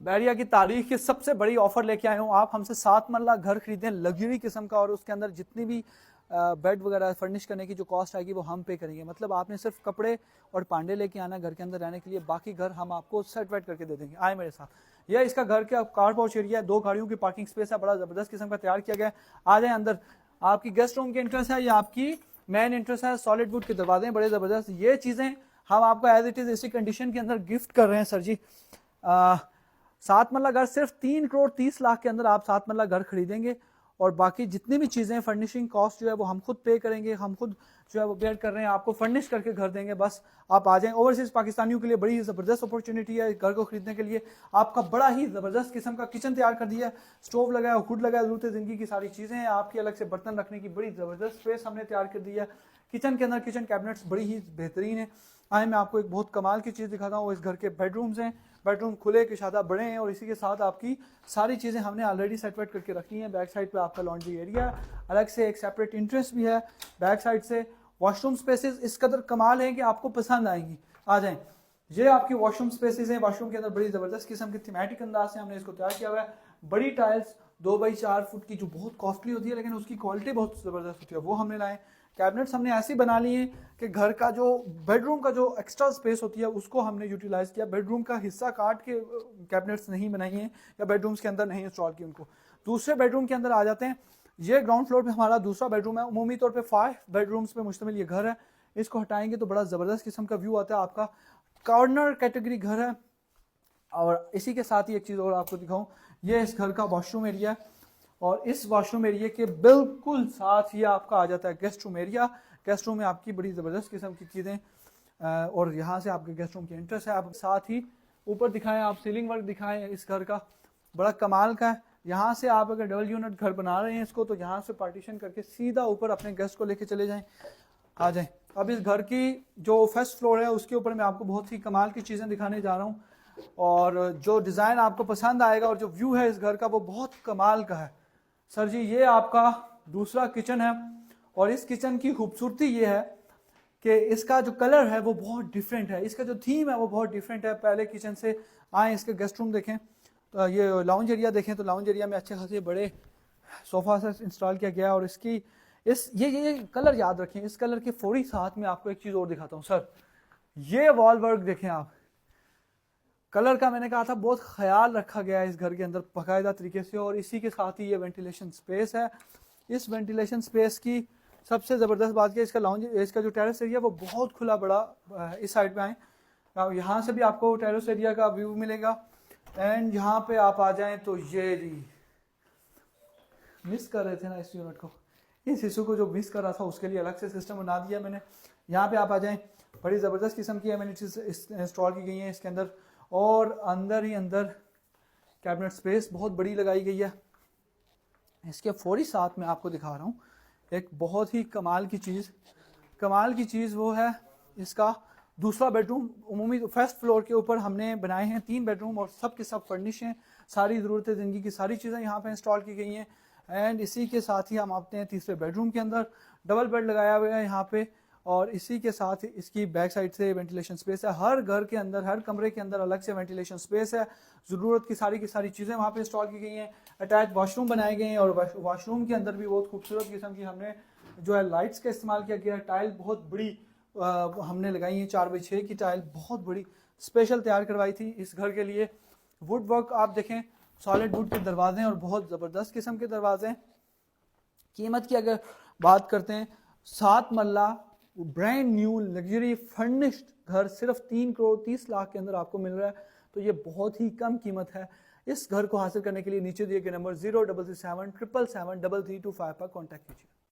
बैरिया की तारीख की सबसे बड़ी ऑफर लेके आया हूँ। आप हमसे 7 मरला घर खरीदें लग्जरी किस्म का, और उसके अंदर जितनी भी बेड वगैरह फर्निश करने की जो कॉस्ट आएगी वो हम पे करेंगे। मतलब आपने सिर्फ कपड़े और पांडे लेके आना घर के अंदर रहने के लिए, बाकी घर हम आपको सेट वेट करके दे देंगे। आए मेरे साथ। यह इसका घर का कार पोर्च एरिया है, 2 गाड़ियों की पार्किंग स्पेस है, बड़ा जबरदस्त किस्म का तैयार किया गया है। आ जाए अंदर। आपकी गेस्ट रूम की एंट्रेंस है, ये आपकी मेन एंट्रेंस है। सॉलिड वुड के दरवाजे बड़े जबरदस्त। ये चीजें हम आपको एज इट इज इसी कंडीशन के अंदर गिफ्ट कर रहे हैं सर जी। 7 मरला घर सिर्फ 3 करोड़ 30 लाख के अंदर आप 7 मरला घर खरीदेंगे, और बाकी जितनी भी चीजें फर्निशिंग कॉस्ट जो है वो हम खुद पे करेंगे। हम खुद जो है वो बेयर कर रहे हैं, आपको फर्निश करके घर देंगे। बस आप आ जाएं। ओवरसीज पाकिस्तानियों के लिए बड़ी जबरदस्त अपॉर्चुनिटी है घर को खरीदने के लिए। आपका बड़ा ही जबरदस्त किस्म का किचन तैयार कर दिया है, स्टोव लगाया, हुड लगाया, जरूरत जिंदगी की सारी चीजें हैं। आपकी अलग से बर्तन रखने की बड़ी जबरदस्त स्पेस हमने तैयार कर दी है। किचन के अंदर किचन कैबिनेट्स बड़ी ही बेहतरीन है। आए मैं आपको एक बहुत कमाल की चीज दिखाता हूँ। इस घर के बेडरूम्स हैं, बेडरूम खुले कुशादा बड़े हैं, और इसी के साथ आपकी सारी चीज़ें हमने ऑलरेडी सेट वेट करके रखी हैं। बैक साइड पे आपका लॉन्ड्री एरिया, अलग से एक सेपरेट इंटरेस्ट भी है बैक साइड से। वॉशरूम स्पेसेस इस कदर कमाल है कि आपको पसंद आएंगी। आ जाएं। ये आपकी वॉशरूम स्पेसेस हैं। वॉशरूम के अंदर बड़ी ज़बरदस्त किस्म की थीमेटिक अंदाज से हमने इसको तैयार किया हुआ है। बड़ी टाइल्स 2x4 फुट की जो बहुत कॉस्टली होती है, लेकिन उसकी क्वालिटी बहुत ज़बरदस्त होती है, वो हमने लाए। कैबिनेट्स हमने ऐसी बना लिए हैं कि घर का जो बेडरूम का जो एक्स्ट्रा स्पेस होती है उसको हमने यूटिलाइज किया। बेडरूम का हिस्सा काट के कैबिनेट्स नहीं बनाई हैं, या बेडरूम्स के अंदर नहीं इंस्टॉल की उनको। दूसरे बेडरूम के अंदर आ जाते हैं। ये ग्राउंड फ्लोर पे हमारा दूसरा बेडरूम है। उमूमी तौर पे 5 बेडरूम्स पे मुश्तमिल ये घर है। इसको हटाएंगे तो बड़ा ज़बरदस्त किस्म का व्यू आता है। आपका कॉर्नर कैटेगरी घर है। और इसी के साथ ही एक चीज़ और आपको दिखाऊं, ये इस घर का वॉशरूम एरिया है, और इस वॉशरूम एरिया के बिल्कुल साथ ही आपका आ जाता है guest room area. Guest room में आपकी बड़ी ज़बरदस्त किस्म की चीज़ें, और यहाँ से आपके गेस्ट रूम की एंट्रेंस है। आप साथ ही ऊपर दिखाएं, आप सीलिंग वर्क दिखाएं इस घर का, बड़ा कमाल का है। यहाँ से आप अगर डबल यूनिट घर बना रहे हैं इसको, तो यहाँ से पार्टीशन करके सीधा ऊपर अपने गेस्ट को लेके चले जाएं। आ जाएं। अब इस घर की जो फर्स्ट फ्लोर है उसके ऊपर मैं आपको बहुत ही कमाल की चीज़ें दिखाने जा रहा हूँ, और जो डिज़ाइन आपको पसंद आएगा और जो व्यू है इस घर का वो बहुत कमाल का है। सर जी ये आपका दूसरा किचन है, और इस किचन की खूबसूरती ये है कि इसका जो कलर है वो बहुत डिफरेंट है, इसका जो थीम है वो बहुत डिफरेंट है पहले किचन से। आए इसके गेस्ट रूम देखें, तो ये लाउंज एरिया देखें, तो लाउंज एरिया में अच्छे खासे बड़े सोफा से इंस्टॉल किया गया है। और इसकी ये कलर याद रखें। इस कलर के फौरी साथ में आपको एक चीज़ और दिखाता हूँ सर। ये वॉल वर्क देखें आप, कलर का मैंने कहा था बहुत ख्याल रखा गया है इस घर के अंदर बाकायदा तरीके से। और इसी के साथ ही ये वेंटिलेशन स्पेस है। इस वेंटिलेशन स्पेस की सबसे ज़बरदस्त बात है इसका लाउंज, इसका जो टेरेस एरिया वो बहुत खुला बड़ा। इस साइड पे आए, यहाँ से भी आपको टेरेस एरिया का व्यू मिलेगा। एंड यहाँ पे आप आ जाएं तो ये मिस कर रहे थे ना इस यूनिट को, इस हिस्से को जो मिस कर रहा था उसके लिए अलग से सिस्टम बना दिया मैंने। यहाँ पे आप आ जाएं, बड़ी ज़बरदस्त किस्म की एमिनिटीज इंस्टॉल की गई हैं इसके अंदर, और अंदर ही अंदर कैबिनेट स्पेस बहुत बड़ी लगाई गई है। इसके फौरी साथ में आपको दिखा रहा हूँ एक बहुत ही कमाल की चीज़ वो है इसका दूसरा बेडरूम। उमूमी फर्स्ट फ्लोर के ऊपर हमने बनाए हैं 3 बेडरूम, और सब के सब फर्निश हैं। सारी ज़रूरत ज़िंदगी की सारी चीज़ें यहाँ पे इंस्टॉल की गई हैं। एंड इसी के साथ ही हम आते हैं तीसरे बेडरूम के अंदर। डबल बेड लगाया हुआ है यहाँ पे, और इसी के साथ इसकी बैक साइड से वेंटिलेशन स्पेस है। हर घर के अंदर, हर कमरे के अंदर अलग से वेंटिलेशन स्पेस है। ज़रूरत की सारी चीज़ें वहाँ पे इंस्टॉल की गई हैं। अटैच वॉशरूम बनाए गए हैं, और वॉशरूम के अंदर भी बहुत खूबसूरत किस्म की हमने जो है लाइट्स का इस्तेमाल किया गया है। टाइल बहुत बड़ी हमने लगाई है, 4x6 की टाइल बहुत बड़ी स्पेशल तैयार करवाई थी इस घर के लिए। वुड वर्क आप देखें, सॉलिड वुड के दरवाजे और बहुत ज़बरदस्त किस्म के दरवाजे। कीमत की अगर बात करते हैं, 7 मरला ब्रांड न्यू लग्जरी फर्निश्ड घर सिर्फ 3 करोड़ 30 लाख के अंदर आपको मिल रहा है, तो ये बहुत ही कम कीमत है। इस घर को हासिल करने के लिए नीचे दिए गए नंबर 077777332 पर कॉन्टैक्ट कीजिए।